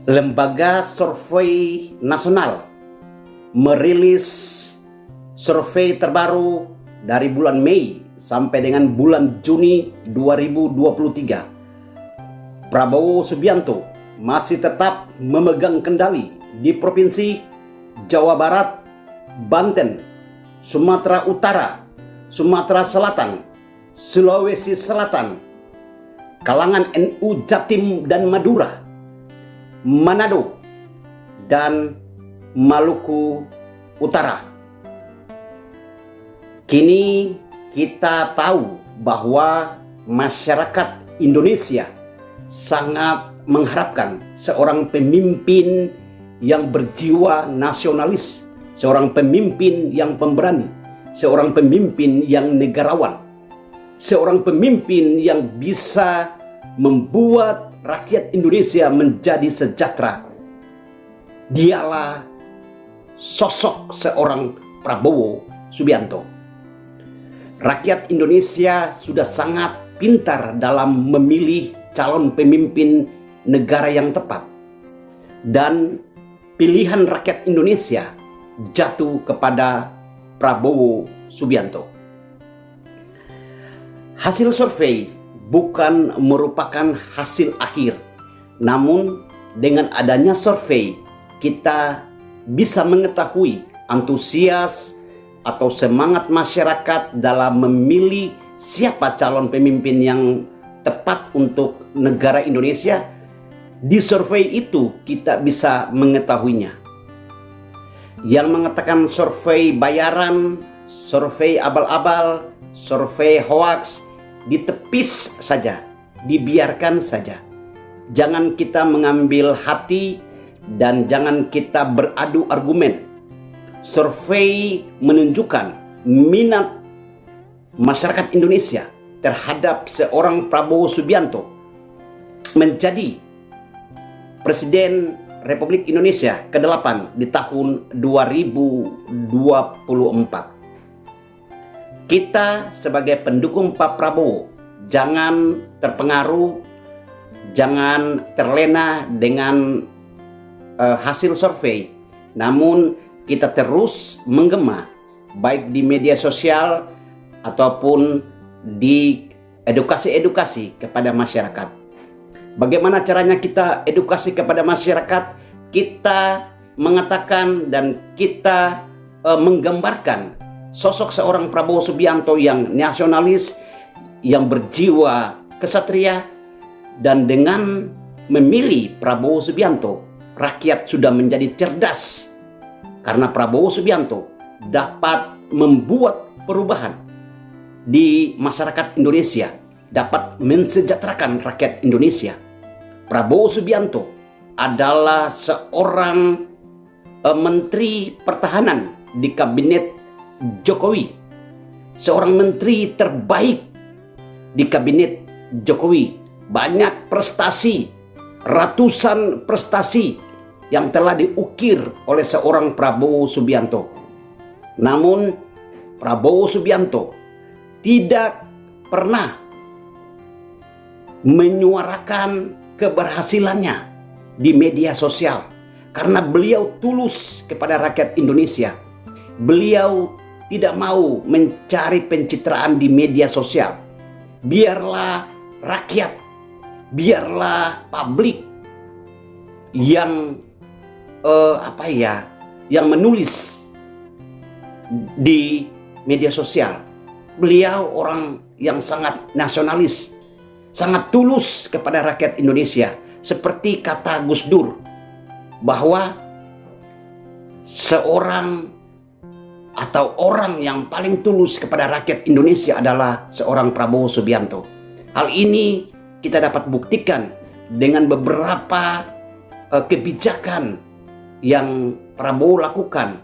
Lembaga Survei Nasional merilis survei terbaru dari bulan Mei sampai dengan bulan Juni 2023. Prabowo Subianto masih tetap memegang kendali di Provinsi Jawa Barat, Banten, Sumatera Utara, Sumatera Selatan, Sulawesi Selatan, kalangan NU Jatim dan Madura, Manado, dan Maluku Utara. Kini kita tahu bahwa masyarakat Indonesia sangat mengharapkan seorang pemimpin yang berjiwa nasionalis, seorang pemimpin yang pemberani, seorang pemimpin yang negarawan, seorang pemimpin yang bisa membuat rakyat Indonesia menjadi sejahtera. Dialah sosok seorang Prabowo Subianto. Rakyat Indonesia sudah sangat pintar dalam memilih calon pemimpin negara yang tepat. Dan pilihan rakyat Indonesia jatuh kepada Prabowo Subianto. Hasil survei bukan merupakan hasil akhir. Namun dengan adanya survei kita bisa mengetahui antusias atau semangat masyarakat dalam memilih siapa calon pemimpin yang tepat untuk negara Indonesia. Di survei itu kita bisa mengetahuinya. Yang mengatakan survei bayaran, survei abal-abal, survei hoax, ditepis saja, dibiarkan saja. Jangan kita mengambil hati dan jangan kita beradu argumen. Survei menunjukkan minat masyarakat Indonesia terhadap seorang Prabowo Subianto menjadi Presiden Republik Indonesia ke-8 di tahun 2024. Kita sebagai pendukung Pak Prabowo jangan terpengaruh, jangan terlena dengan hasil survei, namun kita terus menggema baik di media sosial ataupun di edukasi-edukasi kepada masyarakat. Bagaimana caranya kita edukasi kepada masyarakat? Kita mengatakan dan kita menggambarkan sosok seorang Prabowo Subianto yang nasionalis, yang berjiwa kesatria, dan dengan memilih Prabowo Subianto, rakyat sudah menjadi cerdas karena Prabowo Subianto dapat membuat perubahan di masyarakat Indonesia, dapat mensejahterakan rakyat Indonesia. Prabowo Subianto adalah seorang menteri pertahanan di kabinet Jokowi, seorang menteri terbaik di kabinet Jokowi. Banyak prestasi, ratusan prestasi yang telah diukir oleh seorang Prabowo Subianto. Namun Prabowo Subianto tidak pernah menyuarakan keberhasilannya di media sosial karena beliau tulus kepada rakyat Indonesia. Beliau tidak mau mencari pencitraan di media sosial. Biarlah rakyat, biarlah publik yang yang menulis di media sosial. Beliau orang yang sangat nasionalis, sangat tulus kepada rakyat Indonesia. Seperti kata Gus Dur, bahwa seorang atau orang yang paling tulus kepada rakyat Indonesia adalah seorang Prabowo Subianto. Hal ini kita dapat buktikan dengan beberapa kebijakan yang Prabowo lakukan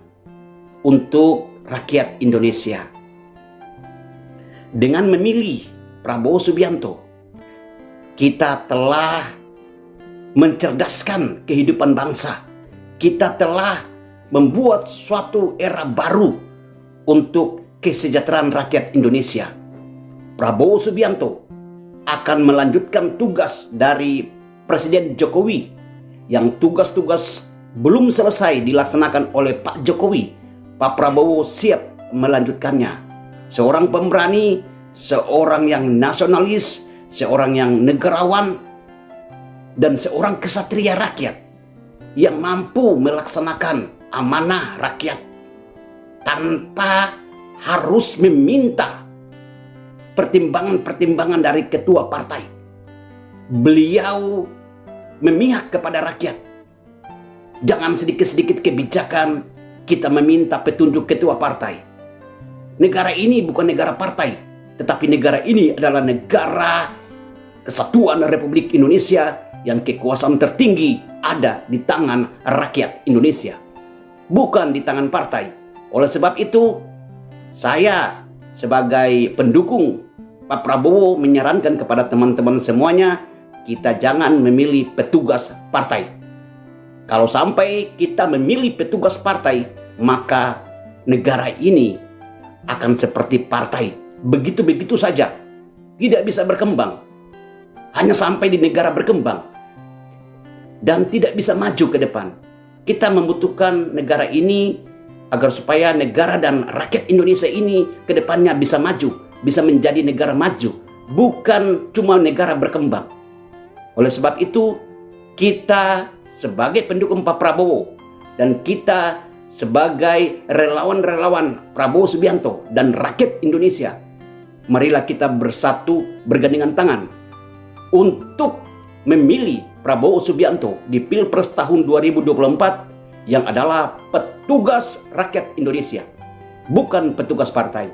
untuk rakyat Indonesia. Dengan memilih Prabowo Subianto, kita telah mencerdaskan kehidupan bangsa. Kita telah membuat suatu era baru untuk kesejahteraan rakyat Indonesia. Prabowo Subianto akan melanjutkan tugas dari Presiden Jokowi yang tugas-tugas belum selesai dilaksanakan oleh Pak Jokowi, Pak Prabowo siap melanjutkannya. Seorang pemberani, seorang yang nasionalis, seorang yang negarawan, dan seorang kesatria rakyat yang mampu melaksanakan amanah rakyat tanpa harus meminta pertimbangan-pertimbangan dari ketua partai. Beliau memihak kepada rakyat. Jangan sedikit-sedikit kebijakan kita meminta petunjuk ketua partai. Negara ini bukan negara partai, tetapi negara ini adalah negara kesatuan Republik Indonesia yang kekuasaan tertinggi ada di tangan rakyat Indonesia, bukan di tangan partai. Oleh sebab itu, saya sebagai pendukung Pak Prabowo menyarankan kepada teman-teman semuanya, kita jangan memilih petugas partai. Kalau sampai kita memilih petugas partai, maka negara ini akan seperti partai, begitu-begitu saja, tidak bisa berkembang, hanya sampai di negara berkembang dan tidak bisa maju ke depan. Kita membutuhkan negara ini agar supaya negara dan rakyat Indonesia ini ke depannya bisa maju, bisa menjadi negara maju, bukan cuma negara berkembang. Oleh sebab itu, kita sebagai pendukung Pak Prabowo dan kita sebagai relawan-relawan Prabowo Subianto dan rakyat Indonesia, marilah kita bersatu bergandengan tangan untuk memilih Prabowo Subianto di Pilpres tahun 2024 yang adalah petugas rakyat Indonesia, bukan petugas partai.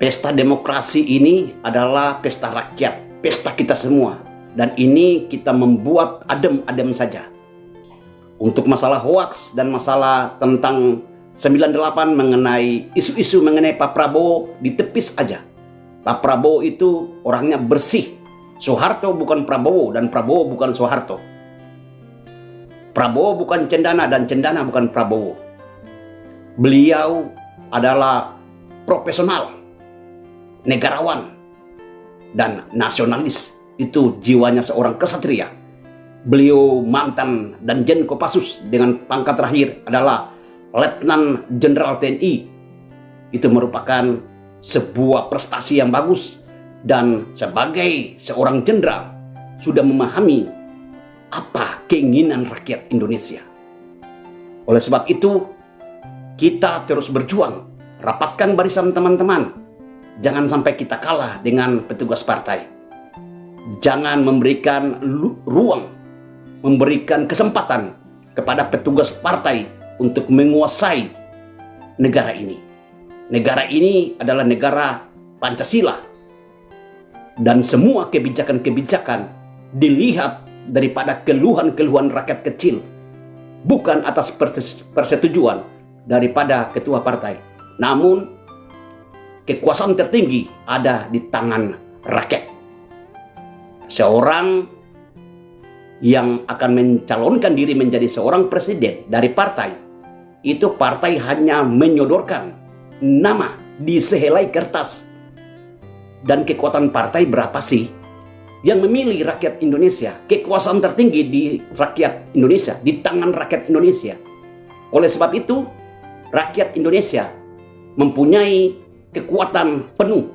Pesta demokrasi ini adalah pesta rakyat, pesta kita semua. Dan ini kita membuat adem-adem saja. Untuk masalah hoaks dan masalah tentang 98 mengenai isu-isu mengenai Pak Prabowo ditepis aja. Pak Prabowo itu orangnya bersih. Soeharto bukan Prabowo dan Prabowo bukan Soeharto. Prabowo bukan Cendana dan Cendana bukan Prabowo. Beliau adalah profesional, negarawan, dan nasionalis. Itu jiwanya seorang kesatria. Beliau mantan Danjen Kopassus dengan pangkat terakhir adalah Letnan Jenderal TNI. Itu merupakan sebuah prestasi yang bagus, dan sebagai seorang jenderal sudah memahami apa keinginan rakyat Indonesia. Oleh sebab itu, kita terus berjuang, rapatkan barisan teman-teman. Jangan sampai kita kalah dengan petugas partai. Jangan memberikan ruang, memberikan kesempatan kepada petugas partai untuk menguasai negara ini. Negara ini adalah negara Pancasila. Dan semua kebijakan-kebijakan dilihat daripada keluhan-keluhan rakyat kecil, bukan atas persetujuan daripada ketua partai. Namun, kekuasaan tertinggi ada di tangan rakyat. Seorang yang akan mencalonkan diri menjadi seorang presiden dari partai, itu partai hanya menyodorkan nama di sehelai kertas. Dan kekuatan partai berapa sih yang memilih rakyat Indonesia? Kekuasaan tertinggi di rakyat Indonesia, di tangan rakyat Indonesia. Oleh sebab itu, rakyat Indonesia mempunyai kekuatan penuh.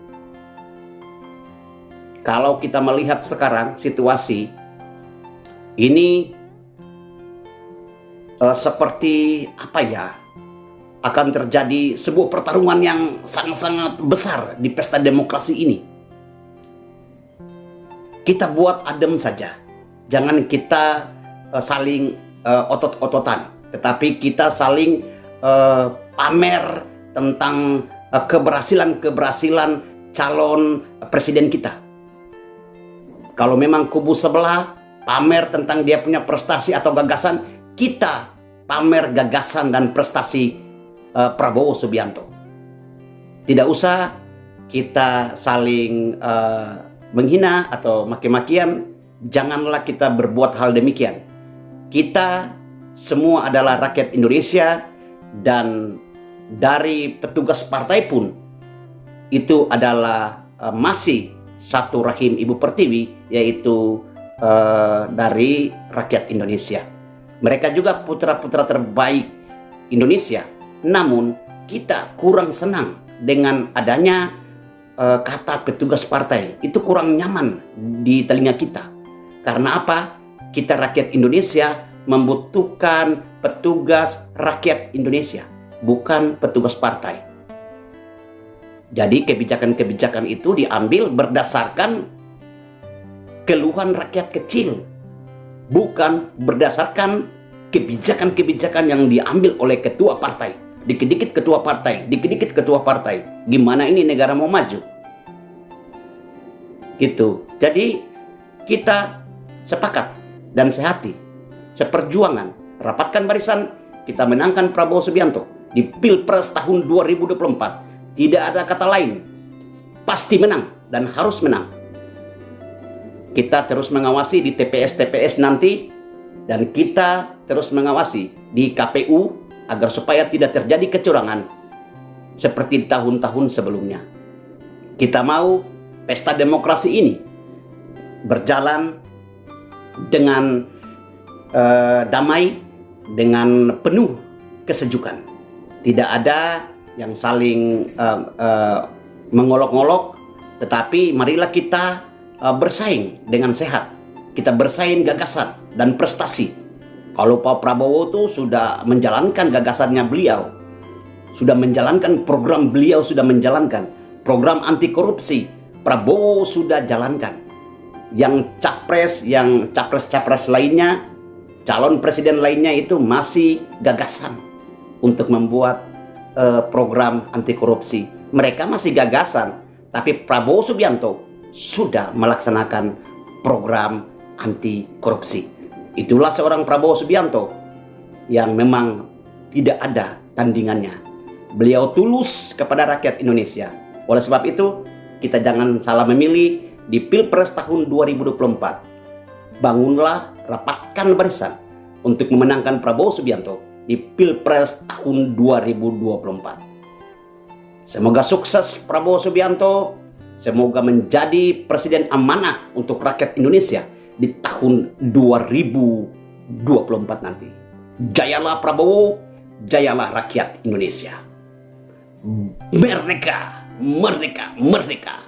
Kalau kita melihat sekarang situasi ini seperti apa ya, akan terjadi sebuah pertarungan yang sangat-sangat besar di pesta demokrasi ini. Kita buat adem saja, jangan kita saling otot-ototan, tetapi kita saling pamer tentang keberhasilan-keberhasilan calon presiden kita. Kalau memang kubu sebelah pamer tentang dia punya prestasi atau gagasan, kita pamer gagasan dan prestasi Prabowo Subianto. Tidak usah kita saling menghina atau maki-makian. Janganlah kita berbuat hal demikian. Kita semua adalah rakyat Indonesia, dan dari petugas partai pun itu adalah masih satu rahim Ibu Pertiwi, yaitu dari rakyat Indonesia. Mereka juga putra-putra terbaik Indonesia. Namun kita kurang senang dengan adanya kata petugas partai. Itu kurang nyaman di telinga kita. Karena apa? Kita rakyat Indonesia membutuhkan petugas rakyat Indonesia, bukan petugas partai. Jadi kebijakan-kebijakan itu diambil berdasarkan keluhan rakyat kecil, bukan berdasarkan kebijakan-kebijakan yang diambil oleh ketua partai. Dikit-dikit ketua partai, dikit-dikit ketua partai. Gimana ini negara mau maju? Gitu. Jadi kita sepakat dan sehati, seperjuangan, rapatkan barisan, kita menangkan Prabowo Subianto di Pilpres tahun 2024. Tidak ada kata lain, pasti menang dan harus menang. Kita terus mengawasi di TPS-TPS nanti, dan kita terus mengawasi di KPU agar supaya tidak terjadi kecurangan seperti di tahun-tahun sebelumnya. Kita mau pesta demokrasi ini berjalan dengan damai, dengan penuh kesejukan. Tidak ada yang saling mengolok-olok, tetapi marilah kita bersaing dengan sehat. Kita bersaing gagasan dan prestasi. Kalau Pak Prabowo itu sudah menjalankan gagasannya beliau, sudah menjalankan program beliau, sudah menjalankan program anti korupsi, Prabowo sudah jalankan. Yang capres lainnya, calon presiden lainnya itu masih gagasan untuk membuat program anti korupsi. Mereka masih gagasan, tapi Prabowo Subianto sudah melaksanakan program anti korupsi. Itulah seorang Prabowo Subianto yang memang tidak ada tandingannya. Beliau tulus kepada rakyat Indonesia. Oleh sebab itu, kita jangan salah memilih di Pilpres tahun 2024. Bangunlah, rapatkan barisan untuk memenangkan Prabowo Subianto di Pilpres tahun 2024. Semoga sukses Prabowo Subianto. Semoga menjadi presiden amanah untuk rakyat Indonesia di tahun 2024 nanti. Jayalah Prabowo, jayalah rakyat Indonesia. Merdeka, merdeka, merdeka.